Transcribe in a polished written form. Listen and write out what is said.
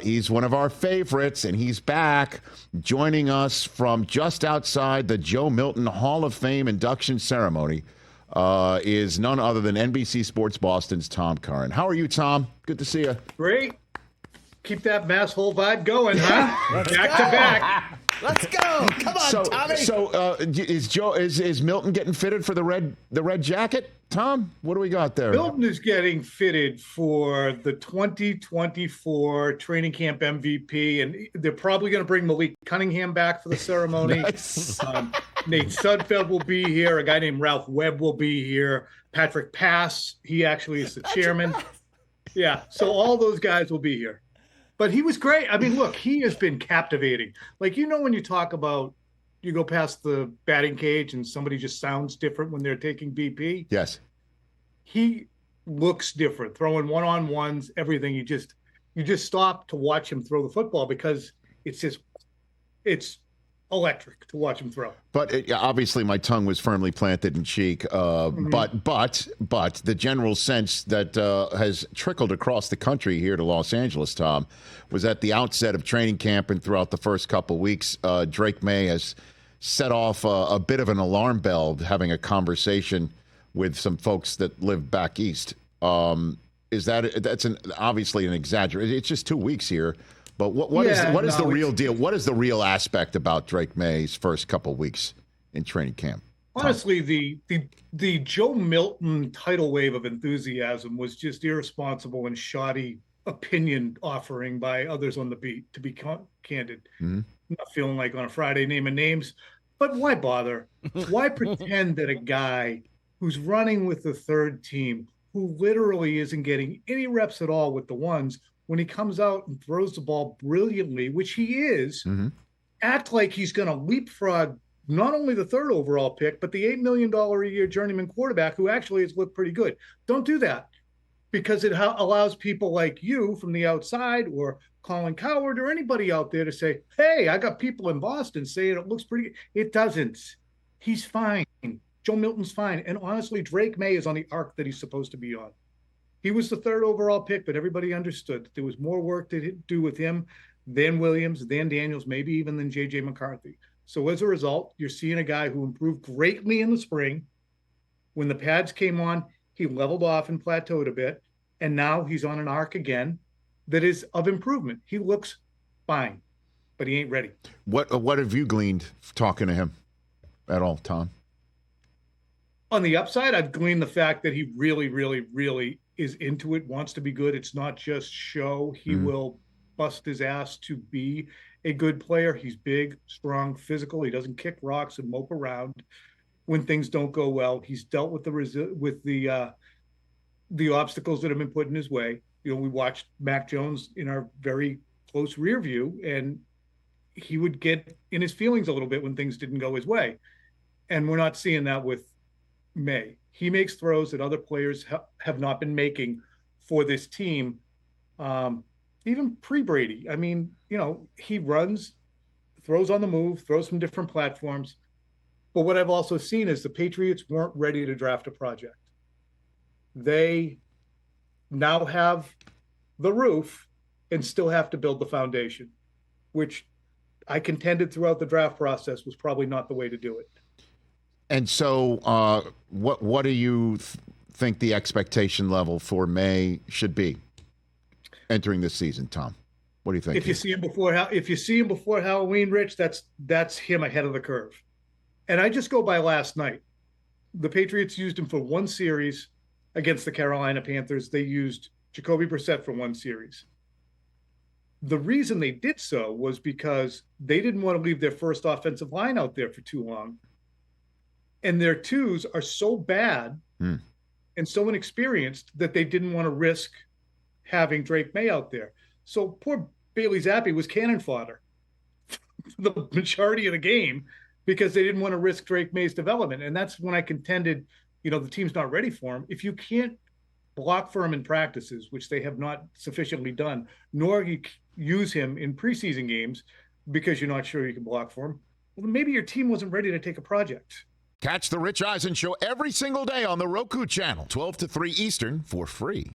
He's one of our favorites, and he's back joining us from just outside the Joe Milton Hall of Fame induction ceremony. Is none other than NBC Sports Boston's Tom Curran. How are you, Tom? Good to see you. Great. Keep that mass hole vibe going, huh? Back to back. Let's go. Come on, Tommy. So is Milton getting fitted for the red jacket? Tom, what do we got there? Milton is getting fitted for the 2024 training camp MVP, and they're probably going to bring Malik Cunningham back for the ceremony. Nice. Nate Sudfeld will be here. A guy named Ralph Webb will be here. Patrick Pass, he actually is the chairman. Yeah, so all those guys will be here. But he was great. I mean, look, he has been captivating. Like, when you talk about, you go past the batting cage and somebody just sounds different when they're taking BP. Yes. He looks different, throwing one-on-ones, everything. You just stop to watch him throw the football because it's electric to watch him throw. But obviously my tongue was firmly planted in cheek. But the general sense that has trickled across the country here to Los Angeles, Tom, was at the outset of training camp and throughout the first couple weeks, Drake Maye has set off a bit of an alarm bell, having a conversation with some folks that live back east. That's obviously an exaggeration. It's just 2 weeks here. But what is the real deal? What is the real aspect about Drake Maye's first couple weeks in training camp? Honestly, the Joe Milton tidal wave of enthusiasm was just irresponsible and shoddy opinion offering by others on the beat, to be candid. Mm-hmm. Not feeling like on a Friday naming names, but why bother? Why pretend that a guy who's running with the third team, who literally isn't getting any reps at all with the ones, when he comes out and throws the ball brilliantly, which he is, act like he's going to leapfrog not only the third overall pick, but the $8 million a year journeyman quarterback who actually has looked pretty good. Don't do that, because it allows people like you from the outside or Colin Coward or anybody out there to say, hey, I got people in Boston saying it looks pretty good. It doesn't. He's fine. Joe Milton's fine. And honestly, Drake Maye is on the arc that he's supposed to be on. He was the third overall pick, but everybody understood that there was more work to do with him than Williams, than Daniels, maybe even than J.J. McCarthy. So as a result, you're seeing a guy who improved greatly in the spring. When the pads came on, he leveled off and plateaued a bit, and now he's on an arc again that is of improvement. He looks fine, but he ain't ready. What have you gleaned talking to him at all, Tom? On the upside, I've gleaned the fact that he really, really, really is into it, wants to be good. It's not just show. He will bust his ass to be a good player. He's big, strong, physical. He doesn't kick rocks and mope around when things don't go well. He's dealt with the obstacles that have been put in his way. We watched Mac Jones in our very close rear view, and he would get in his feelings a little bit when things didn't go his way. And we're not seeing that with Maye. He makes throws that other players have not been making for this team, even pre-Brady. I mean, he runs, throws on the move, throws from different platforms. But what I've also seen is the Patriots weren't ready to draft a project. They now have the roof and still have to build the foundation, which I contended throughout the draft process was probably not the way to do it. And so what do you think the expectation level for Maye should be entering this season, Tom? What do you think? If you see him before Halloween, Rich, that's him ahead of the curve. And I just go by last night. The Patriots used him for one series against the Carolina Panthers. They used Jacoby Brissett for one series. The reason they did so was because they didn't want to leave their first offensive line out there for too long. And their twos are so bad and so inexperienced that they didn't want to risk having Drake Maye out there. So poor Bailey Zappi was cannon fodder for the majority of the game because they didn't want to risk Drake Maye's development. And that's when I contended, the team's not ready for him. If you can't block for him in practices, which they have not sufficiently done, nor you use him in preseason games because you're not sure you can block for him, well, maybe your team wasn't ready to take a project. Catch the Rich Eisen Show every single day on the Roku channel, 12 to 3 Eastern, for free.